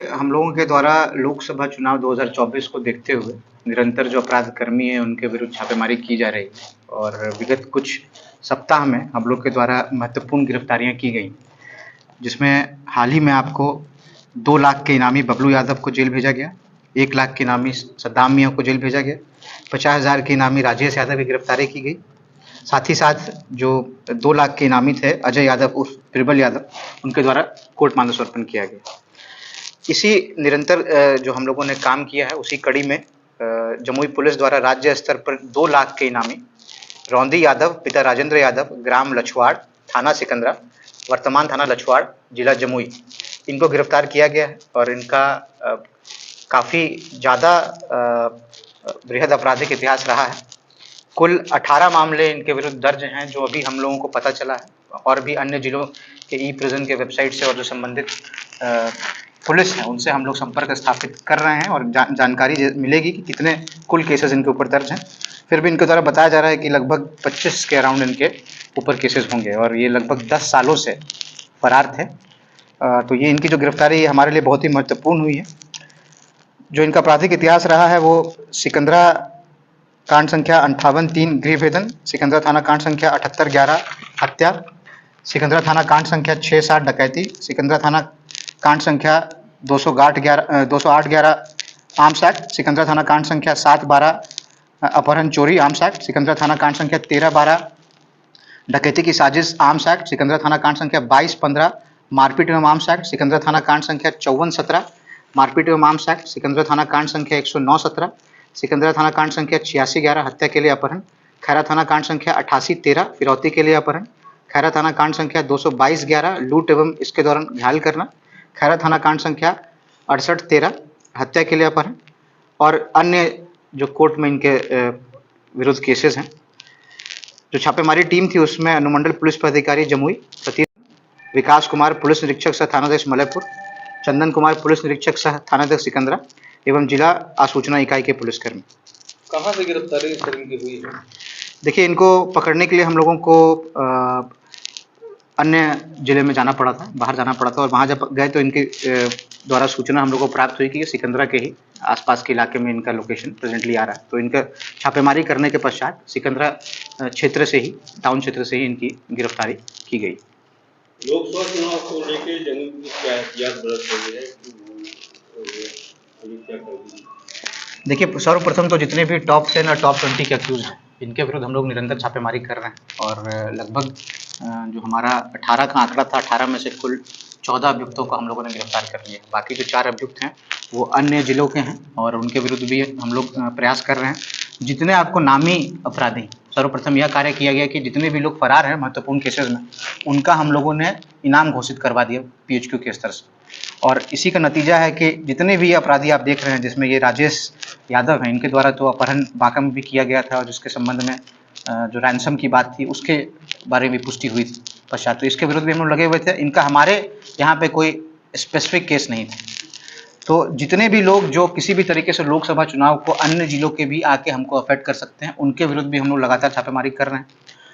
हम लोगों के द्वारा लोकसभा चुनाव 2024 को देखते हुए निरंतर जो अपराध कर्मी हैं उनके विरुद्ध छापेमारी की जा रही है और विगत कुछ सप्ताह में हम लोग के द्वारा महत्वपूर्ण गिरफ्तारियां की गई, जिसमें हाल ही में आपको 2 लाख के इनामी बबलू यादव को जेल भेजा गया, 1 लाख के इनामी सद्दाम मियां को जेल भेजा गया, 50,000 के इनामी राजेश यादव की गिरफ्तारी की गई। साथ ही साथ जो 2 लाख के इनामी थे अजय यादव उर्फ बिरबल यादव, उनके द्वारा कोर्ट मानव समर्पण किया गया। इसी निरंतर जो हम लोगों ने काम किया है उसी कड़ी में जमुई पुलिस द्वारा राज्य स्तर पर 2 लाख के इनामी रौंदी यादव पिता राजेंद्र यादव, ग्राम लछवाड़, थाना सिकंदरा, वर्तमान थाना लछवाड़, जिला जमुई, इनको गिरफ्तार किया गया है और इनका काफ़ी ज़्यादा बृहद आपराधिक इतिहास रहा है। कुल 18 मामले इनके विरुद्ध दर्ज हैं जो अभी हम लोगों को पता चला है, और भी अन्य जिलों के ई प्रिजन के वेबसाइट से और जो संबंधित पुलिस है उनसे हम लोग संपर्क स्थापित कर रहे हैं और जानकारी मिलेगी कि कितने कुल केसेस इनके ऊपर दर्ज हैं। फिर भी इनके द्वारा बताया जा रहा है कि लगभग 25 के अराउंड इनके ऊपर केसेस होंगे और ये लगभग 10 सालों से फरार थे। तो ये इनकी जो गिरफ्तारी हमारे लिए बहुत ही महत्वपूर्ण हुई है। जो इनका आपराधिक इतिहास रहा है वो सिकंदरा कांड संख्या 58-3 गृहभेदन, सिकंदरा थाना कांड संख्या 78-11 हत्या, सिकंदरा थाना कांड संख्या 6-7 डकैती, सिकंदरा थाना कांड संख्या 208-11 आर्म्स एक्ट, सिकंदरा थाना कांड संख्या 7-12 अपहरण चोरी आर्म्स एक्ट, सिकंदरा थाना कांड संख्या 13-12 डकैती की साजिश आर्म्स एक्ट, सिकंदरा थाना कांड संख्या 22-15 मारपीट एवं आर्म्स एक्ट, सिकंदरा थाना कांड संख्या 54-17 मारपीट एवं आर्म्स एक्ट, सिकंदरा थाना कांड संख्या 109-17, सिकंदरा थाना कांड संख्या 86-11 हत्या के लिए अपहरण, खैरा थाना कांड संख्या 88-13 फिरौती के लिए अपहरण, खैरा थाना कांड संख्या 222-11 लूट एवं इसके दौरान घायल करना, खैरा थाना कांड संख्या 68-13 हत्या के लिए अपहरण और अन्य जो कोर्ट में इनके विरुद्ध केसेस हैं। जो छापेमारी टीम थी उसमें अनुमंडल पुलिस पदाधिकारी जमुई सतीश, विकास कुमार पुलिस निरीक्षक सह थानाध्यक्ष मलयपुर, चंदन कुमार पुलिस निरीक्षक सह थानाध्यक्ष सिकंदरा एवं जिला आसूचना इकाई के पुलिसकर्मी। कहाँ से गिरफ्तारी सर इनकी हुई है? देखिए, इनको पकड़ने के लिए हम लोगों को अन्य जिले में जाना पड़ा था, बाहर जाना पड़ा था और वहाँ जब गए तो इनके द्वारा सूचना हम लोग को प्राप्त हुई कि ये सिकंदरा के ही आसपास के इलाके में इनका लोकेशन प्रेजेंटली आ रहा है। तो इनका छापेमारी करने के पश्चात सिकंदरा क्षेत्र से ही, टाउन क्षेत्र से ही इनकी गिरफ्तारी की गई। लोकसभा चुनाव को लेकर जमुई पुलिस क्या एहतियात बरत रही है? देखिए, सर्वप्रथम तो जितने भी टॉप 10 और टॉप 20 के अक्यूज हैं इनके विरुद्ध हम लोग निरंतर छापेमारी कर रहे हैं और लगभग जो हमारा 18 का आंकड़ा था, 18 में से कुल 14 अभियुक्तों को हम लोगों ने गिरफ्तार कर लिया। बाकी जो 4 अभियुक्त हैं वो अन्य जिलों के हैं और उनके विरुद्ध भी हम लोग प्रयास कर रहे हैं। जितने आपको नामी अपराधी, सर्वप्रथम यह कार्य किया गया कि जितने भी लोग फरार हैं महत्वपूर्ण केसेस में, उनका हम लोगों ने इनाम घोषित करवा दिया PHQ के स्तर से और इसी का नतीजा है कि जितने भी अपराधी आप देख रहे हैं, जिसमें ये राजेश यादव हैं, इनके द्वारा तो अपहरण बांका में भी किया गया था और जिसके संबंध में जो रैंसम की बात थी उसके बारे में पुष्टि हुई थी पश्चात, तो इसके विरुद्ध भी हम लोग लगे हुए थे। इनका हमारे यहाँ पे कोई स्पेसिफिक केस नहीं था। तो जितने भी लोग जो किसी भी तरीके से लोकसभा चुनाव को अन्य जिलों के भी आके हमको अफेक्ट कर सकते हैं, उनके विरुद्ध भी हम लोग लगातार छापेमारी कर रहे हैं।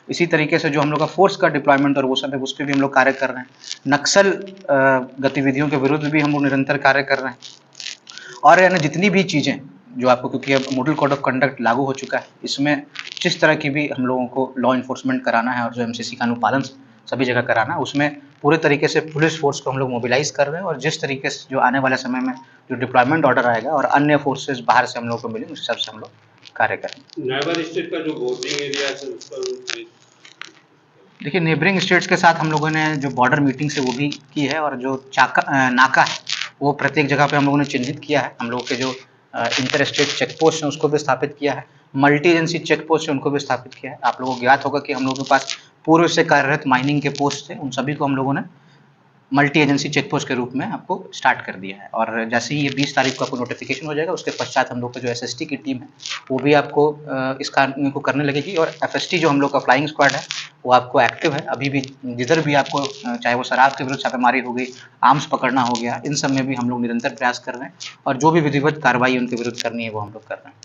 इसी तरीके से जो हम लोग का फोर्स का डिप्लॉयमेंट और वो सब है उस पर भी हम लोग कार्य कर रहे हैं। नक्सल गतिविधियों के विरुद्ध भी हम लोग निरंतर कार्य कर रहे हैं और यानी जितनी भी चीज़ें जो आपको, क्योंकि अब मॉडल कोड ऑफ कंडक्ट लागू हो चुका है, इसमें जिस तरह की भी हम लोगों को लॉ इन्फोर्समेंट कराना है और जो MCC का अनुपालन सभी जगह कराना है, उसमें पूरे तरीके से पुलिस फोर्स को हम लोग मोबिलाइज कर रहे हैं और जिस तरीके से जो आने वाले समय में जो डिप्लॉयमेंट ऑर्डर आएगा और अन्य फोर्सेज बाहर से हम लोग को मिले उस हिसाब से हम लोग कार्य करें। नाइबर स्टेट का जो बॉर्डरिंग एरिया है उस पर देखिए, नेबरिंग स्टेट्स के साथ हम लोगों ने जो बॉर्डर मीटिंग से वो भी की है और जो नाका है वो प्रत्येक जगह पे हम लोगों ने चिन्हित किया है। हम लोगों के जो इंटर स्टेट चेक पोस्ट हैं उसको भी स्थापित किया है, मल्टी एजेंसी चेक पोस्ट है उनको भी स्थापित किया है। आप लोगों को ज्ञात होगा कि हम लोगों के पास पूर्व से कार्यरत माइनिंग के पोस्ट थे, उन सभी को हम लोगों ने मल्टी एजेंसी चेक पोस्ट के रूप में आपको स्टार्ट कर दिया है और जैसे ही ये 20 तारीख को आपको नोटिफिकेशन हो जाएगा उसके पश्चात हम लोग का जो SST की टीम है वो भी आपको इस कार्य को करने लगेगी और FST जो हम लोग का फ्लाइंग स्क्वाड है वो आपको एक्टिव है अभी भी। जिधर भी आपको चाहे वो शराब के विरुद्ध छापेमारी हो गई, आर्म्स पकड़ना हो गया, इन सब में भी हम लोग निरंतर प्रयास कर रहे हैं और जो भी विधिवत कार्रवाई उनके विरुद्ध करनी है वो हम लोग कर रहे हैं।